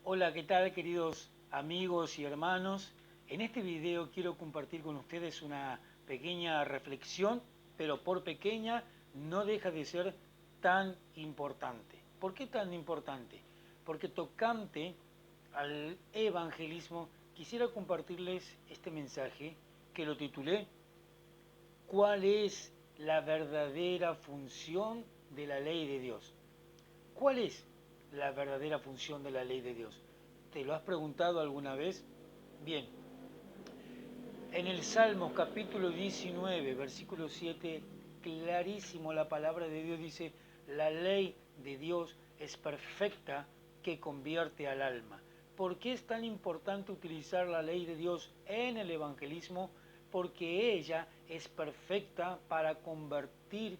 Hola, ¿qué tal queridos amigos y hermanos? En este video quiero compartir con ustedes una pequeña reflexión, pero por pequeña no deja de ser tan importante. ¿Por qué tan importante? Porque tocante al evangelismo quisiera compartirles este mensaje que lo titulé ¿Cuál es la verdadera función de la ley de Dios? ¿Cuál es la verdadera función de la ley de Dios? ¿Te lo has preguntado alguna vez? Bien, en el Salmo capítulo 19, versículo 7, clarísimo la palabra de Dios dice, la ley de Dios es perfecta que convierte al alma. ¿Por qué es tan importante utilizar la ley de Dios en el evangelismo? Porque ella es perfecta para convertir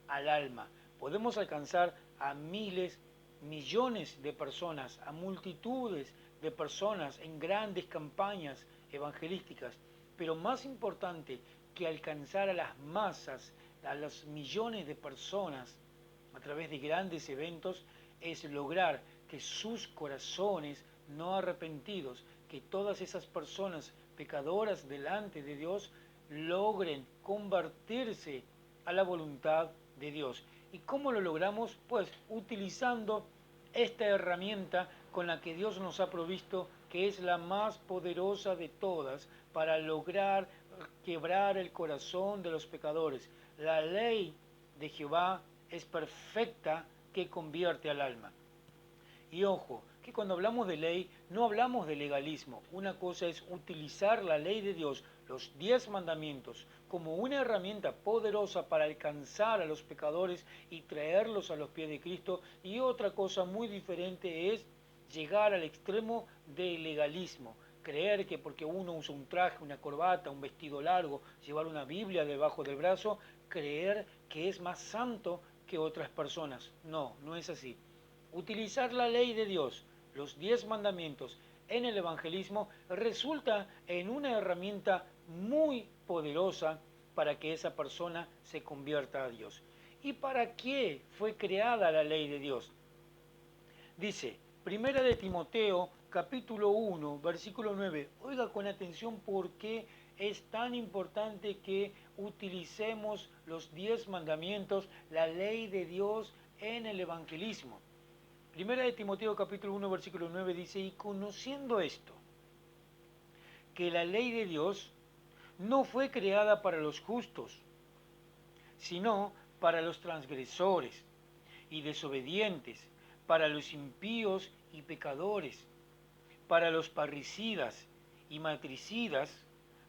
al alma. Podemos alcanzar a miles, millones de personas, a multitudes de personas en grandes campañas evangelísticas, pero más importante que alcanzar a las masas, a los millones de personas a través de grandes eventos, es lograr que sus corazones no arrepentidos, que todas esas personas pecadoras delante de Dios logren convertirse a la voluntad de Dios. ¿Y cómo lo logramos? Pues utilizando esta herramienta con la que Dios nos ha provisto, que es la más poderosa de todas para lograr quebrar el corazón de los pecadores. La ley de Jehová es perfecta que convierte al alma. Y ojo, que cuando hablamos de ley no hablamos de legalismo. Una cosa es utilizar la ley de Dios, los 10 mandamientos, como una herramienta poderosa para alcanzar a los pecadores y traerlos a los pies de Cristo. Y otra cosa muy diferente es llegar al extremo del legalismo. Creer que porque uno usa un traje, una corbata, un vestido largo, llevar una Biblia debajo del brazo, creer que es más santo que otras personas. No, no es así. Utilizar la ley de Dios, los 10 mandamientos en el evangelismo resulta en una herramienta muy poderosa para que esa persona se convierta a Dios. ¿Y para qué fue creada la ley de Dios? Dice, Primera de Timoteo, capítulo 1, versículo 9. Oiga con atención por qué es tan importante que utilicemos los 10 mandamientos, la ley de Dios en el evangelismo. Primera de Timoteo capítulo 1 versículo 9 dice, y conociendo esto, que la ley de Dios no fue creada para los justos, sino para los transgresores y desobedientes, para los impíos y pecadores, para los parricidas y matricidas,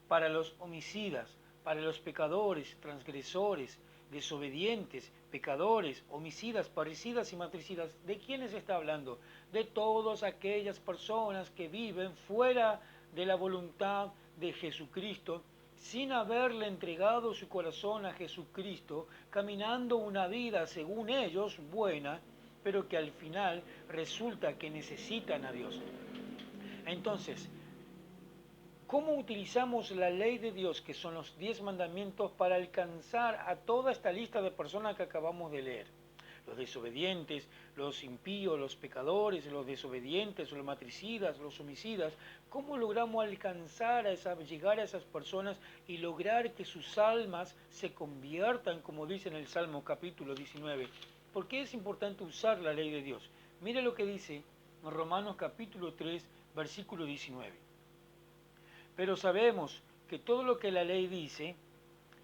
para los homicidas, para los pecadores, transgresores, desobedientes, pecadores, homicidas, parricidas y matricidas. ¿De quiénes está hablando? De todas aquellas personas que viven fuera de la voluntad de Jesucristo, sin haberle entregado su corazón a Jesucristo, caminando una vida según ellos buena, pero que al final resulta que necesitan a Dios. Entonces, ¿cómo utilizamos la ley de Dios, que son los 10 mandamientos, para alcanzar a toda esta lista de personas que acabamos de leer? Los desobedientes, los impíos, los pecadores, los desobedientes, los matricidas, los homicidas. ¿Cómo logramos alcanzar llegar a esas personas y lograr que sus almas se conviertan, como dice en el Salmo capítulo 19? ¿Por qué es importante usar la ley de Dios? Mire lo que dice en Romanos capítulo 3, versículo 19. Pero sabemos que todo lo que la ley dice,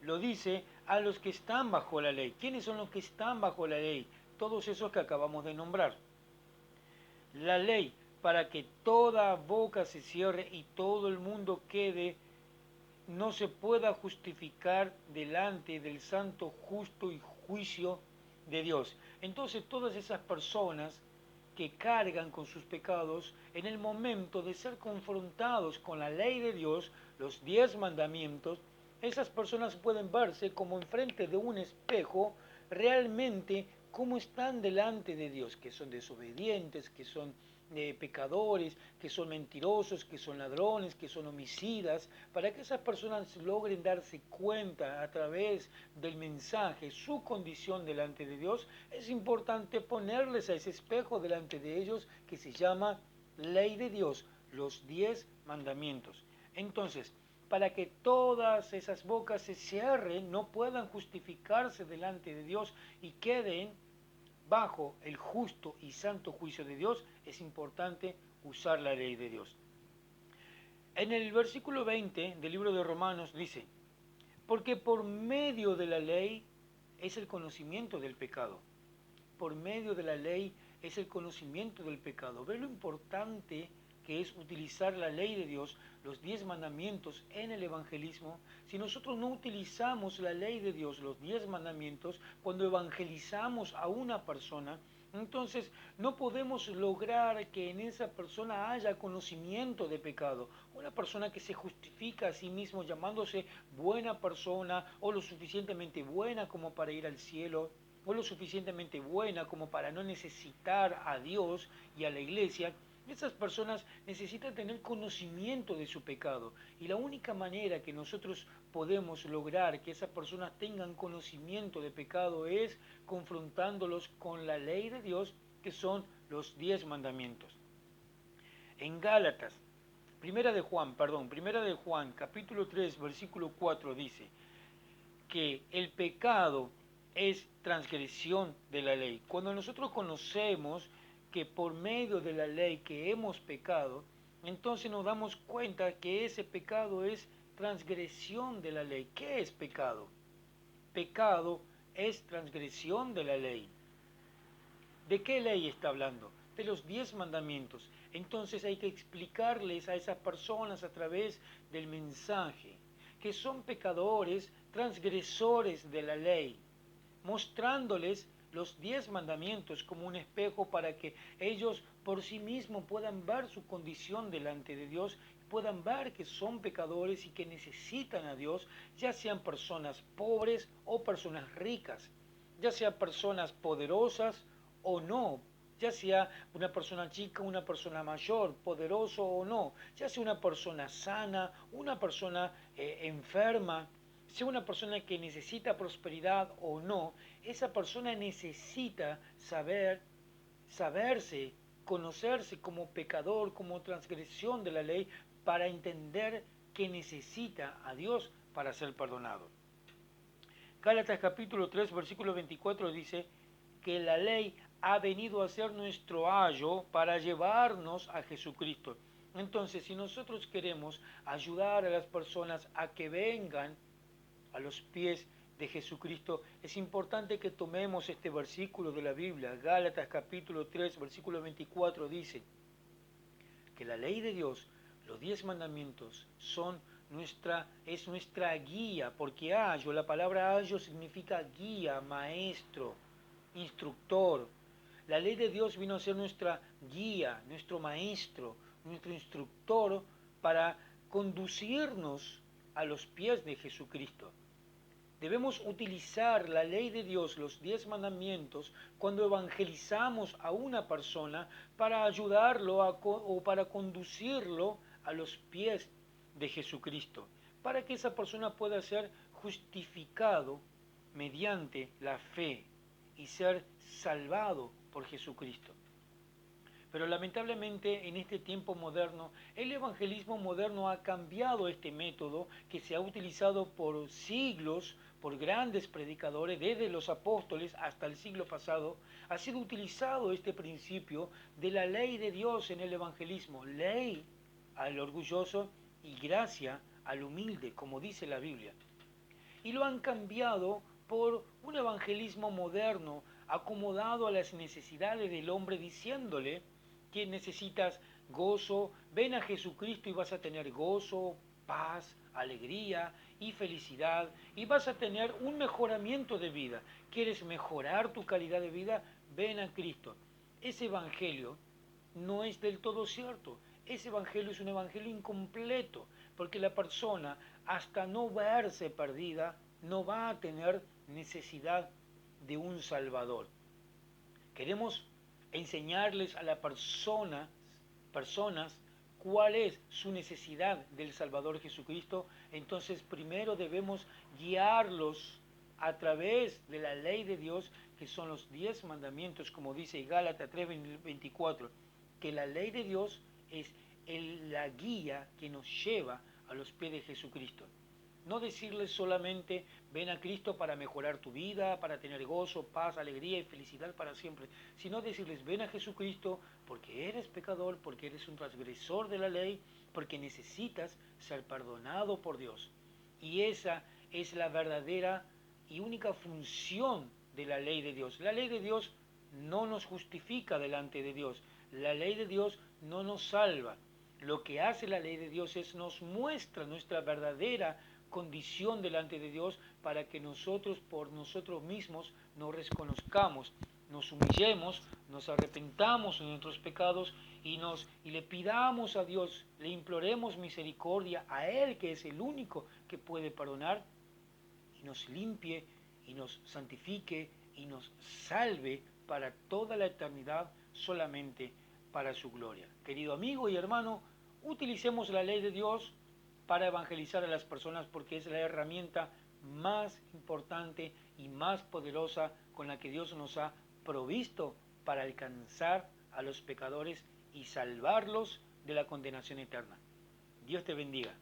lo dice a los que están bajo la ley. ¿Quiénes son los que están bajo la ley? Todos esos que acabamos de nombrar. La ley para que toda boca se cierre y todo el mundo quede, no se pueda justificar delante del santo, justo y juicio de Dios. Entonces todas esas personas que cargan con sus pecados, en el momento de ser confrontados con la ley de Dios, los 10 mandamientos, esas personas pueden verse como enfrente de un espejo realmente cómo están delante de Dios, que son desobedientes, que son pecadores, que son mentirosos, que son ladrones, que son homicidas, para que esas personas logren darse cuenta a través del mensaje su condición delante de Dios, es importante ponerles a ese espejo delante de ellos que se llama ley de Dios, los 10 mandamientos. Entonces, para que todas esas bocas se cierren, no puedan justificarse delante de Dios y queden bajo el justo y santo juicio de Dios, es importante usar la ley de Dios. En el versículo 20 del libro de Romanos dice, porque por medio de la ley es el conocimiento del pecado. Por medio de la ley es el conocimiento del pecado. ¿Ves lo importante que es utilizar la ley de Dios, los 10 mandamientos en el evangelismo? Si nosotros no utilizamos la ley de Dios, los 10 mandamientos, cuando evangelizamos a una persona, entonces no podemos lograr que en esa persona haya conocimiento de pecado. Una persona que se justifica a sí mismo llamándose buena persona o lo suficientemente buena como para ir al cielo, o lo suficientemente buena como para no necesitar a Dios y a la iglesia, esas personas necesitan tener conocimiento de su pecado. Y la única manera que nosotros podemos lograr que esas personas tengan conocimiento de pecado es confrontándolos con la ley de Dios, que son los 10 mandamientos. En Gálatas, primera de Juan, capítulo 3, versículo 4 dice que el pecado es transgresión de la ley. Cuando nosotros conocemos que por medio de la ley que hemos pecado, entonces nos damos cuenta que ese pecado es transgresión de la ley. ¿Qué es pecado? Pecado es transgresión de la ley. ¿De qué ley está hablando? De los 10 mandamientos. Entonces hay que explicarles a esas personas a través del mensaje que son pecadores, transgresores de la ley, mostrándoles los 10 mandamientos como un espejo para que ellos por sí mismos puedan ver su condición delante de Dios, puedan ver que son pecadores y que necesitan a Dios, ya sean personas pobres o personas ricas, ya sean personas poderosas o no, ya sea una persona chica, una persona mayor, poderoso o no, ya sea una persona sana, una persona enferma, sea una persona que necesita prosperidad o no, esa persona necesita saberse, conocerse como pecador, como transgresión de la ley, para entender que necesita a Dios para ser perdonado. Gálatas capítulo 3, versículo 24 dice que la ley ha venido a ser nuestro ayo para llevarnos a Jesucristo. Entonces, si nosotros queremos ayudar a las personas a que vengan a los pies de Jesucristo, es importante que tomemos este versículo de la Biblia. Gálatas capítulo 3, versículo 24 dice que la ley de Dios, los 10 mandamientos, es nuestra guía, porque ayo, la palabra ayo significa guía, maestro, instructor. La ley de Dios vino a ser nuestra guía, nuestro maestro, nuestro instructor para conducirnos a los pies de Jesucristo. Debemos utilizar la ley de Dios, los 10 mandamientos, cuando evangelizamos a una persona para ayudarlo o para conducirlo a los pies de Jesucristo, para que esa persona pueda ser justificado mediante la fe y ser salvado por Jesucristo. Pero lamentablemente en este tiempo moderno, el evangelismo moderno ha cambiado este método que se ha utilizado por siglos, por grandes predicadores, desde los apóstoles hasta el siglo pasado. Ha sido utilizado este principio de la ley de Dios en el evangelismo, ley al orgulloso y gracia al humilde, como dice la Biblia. Y lo han cambiado por un evangelismo moderno, acomodado a las necesidades del hombre, diciéndole que necesitas gozo, ven a Jesucristo y vas a tener gozo, paz, alegría y felicidad, y vas a tener un mejoramiento de vida. ¿Quieres mejorar tu calidad de vida? Ven a Cristo. Ese evangelio no es del todo cierto. Ese evangelio es un evangelio incompleto, porque la persona, hasta no verse perdida, no va a tener necesidad de un Salvador. Queremos enseñarles a las personas cuál es su necesidad del Salvador Jesucristo. Entonces primero debemos guiarlos a través de la ley de Dios, que son los 10 mandamientos, como dice Gálatas 3:24. que la ley de Dios es la guía que nos lleva a los pies de Jesucristo. No decirles solamente, ven a Cristo para mejorar tu vida, para tener gozo, paz, alegría y felicidad para siempre, sino decirles, ven a Jesucristo porque eres pecador, porque eres un transgresor de la ley, porque necesitas ser perdonado por Dios. Y esa es la verdadera y única función de la ley de Dios. La ley de Dios no nos justifica delante de Dios. La ley de Dios no nos salva. Lo que hace la ley de Dios es nos muestra nuestra verdadera condición delante de Dios para que nosotros por nosotros mismos nos reconozcamos, nos humillemos, nos arrepentamos de nuestros pecados y le pidamos a Dios, le imploremos misericordia a Él, que es el único que puede perdonar, y nos limpie y nos santifique y nos salve para toda la eternidad solamente para su gloria. Querido amigo y hermano, utilicemos la ley de Dios para evangelizar a las personas porque es la herramienta más importante y más poderosa con la que Dios nos ha provisto para alcanzar a los pecadores y salvarlos de la condenación eterna. Dios te bendiga.